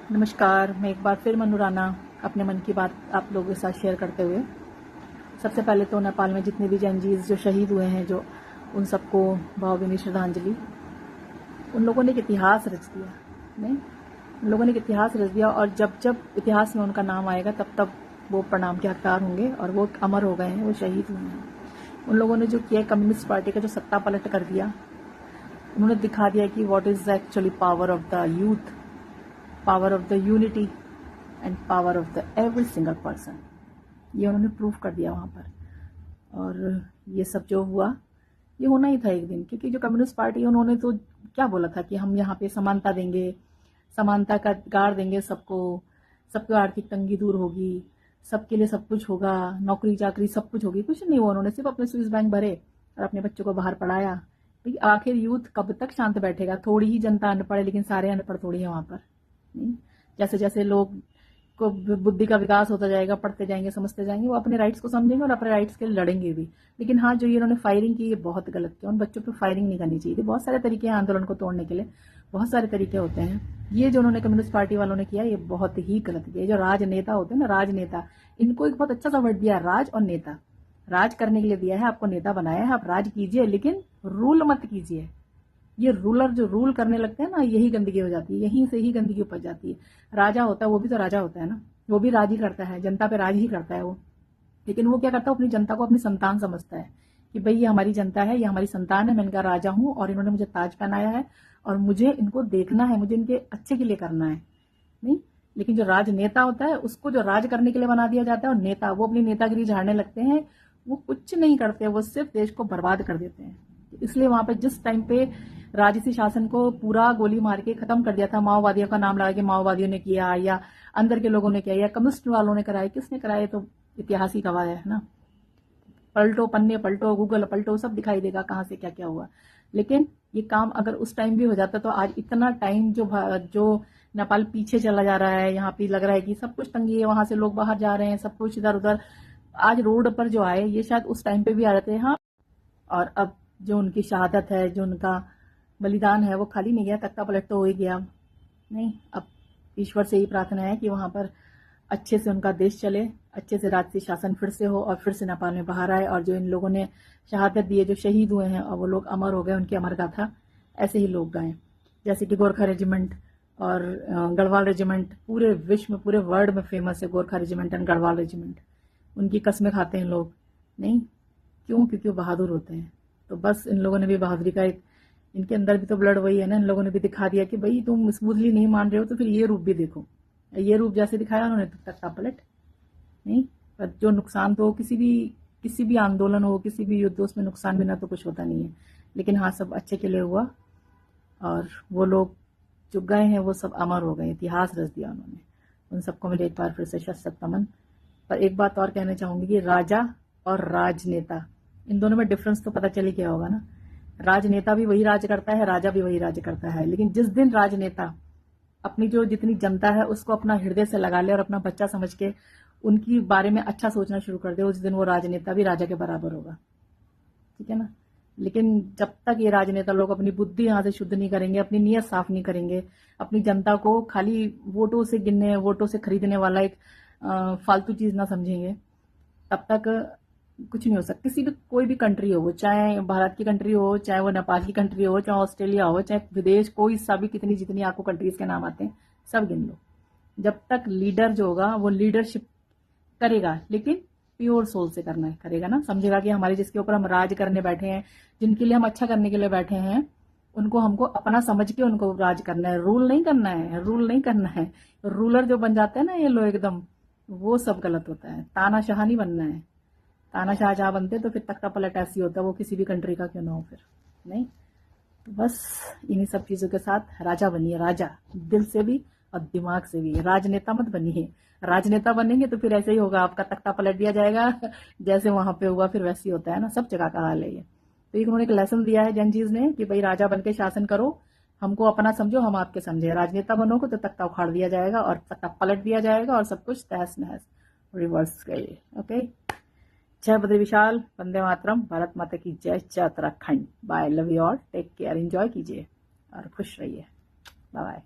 नमस्कार। मैं एक बार फिर मनु राणा अपने मन की बात आप लोगों के साथ शेयर करते हुए, सबसे पहले तो नेपाल में जितने भी जैनजीज जो शहीद हुए हैं, जो उन सबको भावभीनी श्रद्धांजलि। उन लोगों ने एक इतिहास रच दिया, नहीं, उन लोगों ने एक इतिहास रच दिया, और जब जब इतिहास में उनका नाम आएगा तब तब वो प्रणाम के हकदार होंगे, और वो अमर हो गए हैं, वो शहीद हुए हैं। उन लोगों ने जो किया, कम्युनिस्ट पार्टी का जो सत्ता पलट कर दिया, उन्होंने दिखा दिया कि what is actually power of the youth, power of the unity and power of the every single person. ये उन्होंने प्रूव कर दिया वहां पर। और ये सब जो हुआ, ये होना ही था एक दिन, क्योंकि जो कम्युनिस्ट पार्टी, उन्होंने तो क्या बोला था कि हम यहाँ पे समानता देंगे, समानता का अधिकार देंगे सबको, सबको आर्थिक तंगी दूर होगी, सबके लिए सब कुछ होगा, नौकरी चाकरी सब कुछ होगी। कुछ नहीं हुआ, उन्होंने सिर्फ अपने स्विस बैंक भरे और अपने बच्चों को बाहर पढ़ाया। आखिर यूथ कब तक शांत बैठेगा? थोड़ी ही जनता अनपढ़ है, लेकिन सारे अनपढ़ थोड़ी है वहां पर। नहीं, जैसे जैसे लोग को बुद्धि का विकास होता जाएगा, पढ़ते जाएंगे, समझते जाएंगे, वो अपने राइट्स को समझेंगे और अपने राइट्स के लिए लड़ेंगे भी। लेकिन हाँ, जो ये इन्होंने फायरिंग की, ये बहुत गलत किया। उन बच्चों पे फायरिंग नहीं करनी चाहिए थी। बहुत सारे तरीके हैं आंदोलन को तोड़ने के लिए, बहुत सारे तरीके होते हैं। ये जो उन्होंने कम्युनिस्ट पार्टी वालों ने किया, ये बहुत ही गलत किया। जो राजनेता होते हैं ना, राजनेता, इनको एक बहुत अच्छा सा वर्ड दिया, राज और नेता। राज करने के लिए दिया है, आपको नेता बनाया है, आप राज कीजिए, लेकिन रूल मत कीजिए। ये रूलर जो रूल करने लगते हैं ना, यही गंदगी हो जाती है, यहीं से ही गंदगी उपज जाती है। राजा होता है, वो भी तो राजा होता है ना, वो भी राज ही करता है, जनता पे राज ही करता है वो। लेकिन वो क्या करता है, अपनी जनता को अपनी संतान समझता है कि भाई ये हमारी जनता है, ये हमारी संतान है, मैं इनका राजा हूं, और इन्होंने मुझे ताज पहनाया है, और मुझे इनको देखना है, मुझे इनके अच्छे के लिए करना है। नहीं, लेकिन जो राजनेता होता है, उसको जो राज करने के लिए बना दिया जाता है, और नेता, वो अपनी नेतागिरी झाड़ने लगते हैं। वो कुछ नहीं करते, वो सिर्फ देश को बर्बाद कर देते हैं। इसलिए वहां पे जिस टाइम पे राजसी शासन को पूरा गोली मार के खत्म कर दिया था, माओवादियों का नाम लगा के माओवादियों ने किया, या अंदर के लोगों ने किया, या कम्युनिस्ट वालों ने कराया, किसने कराया, तो इतिहास ही गवाह है ना। पलटो, पन्ने पलटो, गूगल पलटो, सब दिखाई देगा कहां से क्या क्या हुआ। लेकिन ये काम अगर उस टाइम भी हो जाता, तो आज इतना टाइम जो नेपाल पीछे चला जा रहा है, यहाँ पे लग रहा है कि सब कुछ तंगी है, वहां से लोग बाहर जा रहे हैं, सब कुछ इधर उधर, आज रोड पर जो आए, ये शायद उस टाइम पे भी आ रहे थे। हाँ, और अब जो उनकी शहादत है, जो उनका बलिदान है, वो खाली नहीं गया, तख्ता पलट तो हो ही गया। नहीं, अब ईश्वर से ही प्रार्थना है कि वहां पर अच्छे से उनका देश चले, अच्छे से राजसी शासन फिर से हो, और फिर से नेपाल में बाहर आए, और जो इन लोगों ने शहादत दी है, जो शहीद हुए हैं, और वो लोग अमर हो गए, उनकी अमर गाथा ऐसे ही लोग गाएं। जैसे कि गोरखा रेजिमेंट और गढ़वाल रेजिमेंट पूरे विश्व में, पूरे वर्ल्ड में फेमस है, Gorkha regiment and Garhwal regiment. उनकी कस्में खाते हैं लोग। नहीं, क्यों? क्योंकि वो बहादुर होते हैं। तो बस इन लोगों ने भी बहादुरी का एक, इनके अंदर भी तो ब्लड वही है ना। इन लोगों ने भी दिखा दिया कि भाई तुम स्मूथली नहीं मान रहे हो, तो फिर ये रूप भी देखो। ये रूप जैसे दिखाया उन्होंने, तो तख्ता पलट। नहीं, पर जो नुकसान तो किसी भी आंदोलन हो, किसी भी युद्ध, उसमें नुकसान बिना तो कुछ होता नहीं है। लेकिन हाँ, सब अच्छे के लिए हुआ, और वो लोग जो गए हैं, वो सब अमर हो गए, इतिहास रच दिया उन्होंने। उन सबको मेरे एक बार फिर से शत नमन। पर एक बात और कहना चाहूंगी कि राजा और राजनेता, इन दोनों में डिफरेंस तो पता चल ही गया होगा ना। राजनेता भी वही राज करता है, राजा भी वही राज करता है। लेकिन जिस दिन राजनेता अपनी जो जितनी जनता है, उसको अपना हृदय से लगा ले और अपना बच्चा समझ के उनकी बारे में अच्छा सोचना शुरू कर दे, उस दिन वो राजनेता भी राजा के बराबर होगा। ठीक है ना। लेकिन जब तक ये राजनेता लोग अपनी बुद्धि यहाँ से शुद्ध नहीं करेंगे, अपनी नीयत साफ नहीं करेंगे, अपनी जनता को खाली वोटों से गिनने, वोटों से खरीदने वाला एक फालतू चीज ना समझेंगे, तब तक कुछ नहीं हो सकता। किसी भी, कोई भी कंट्री हो, वो चाहे भारत की कंट्री हो, चाहे वो नेपाल की कंट्री हो, चाहे ऑस्ट्रेलिया हो, चाहे विदेश, कोई सा भी, कितनी जितनी आपको कंट्रीज के नाम आते हैं, सब गिन लो। जब तक लीडर जो होगा, वो लीडरशिप करेगा, लेकिन प्योर सोल से करना है, करेगा ना, समझेगा कि हमारे जिसके ऊपर हम राज करने बैठे हैं, जिनके लिए हम अच्छा करने के लिए बैठे हैं, उनको हमको अपना समझ के उनको राज करना है, रूल नहीं करना है, रूल नहीं करना है। रूलर जो बन जाते हैं ना ये लोग एकदम, वो सब गलत होता है। तानाशाह नहीं बनना है। तानाशाह जहां बनते तो फिर तख्ता पलट ऐसी होता, वो किसी भी कंट्री का क्यों ना हो फिर। नहीं, तो बस इन्हीं सब चीजों के साथ राजा बनिए, राजा, दिल से भी और दिमाग से भी। राजनेता मत बनिए। राजनेता बनेंगे तो फिर ऐसे ही होगा, आपका तख्ता पलट दिया जाएगा जैसे वहां पे हुआ, फिर वैसे ही होता है ना, सब जगह का हाल है ये। तो एक उन्होंने एक लेसन दिया है जैन चीज ने कि भाई राजा बन के शासन करो, हमको अपना समझो, हम आपके समझे। राजनेता बनोगे तो तख्ता उखाड़ दिया जाएगा और तख्ता पलट दिया जाएगा, और सब कुछ तहस नहस रिवर्स गए। ओके, जय बद्री विशाल, वंदे मातरम, भारत माता की जय, जय Uttarakhand. Bye, love you all, take care, enjoy कीजिए और खुश रहिए। Bye bye.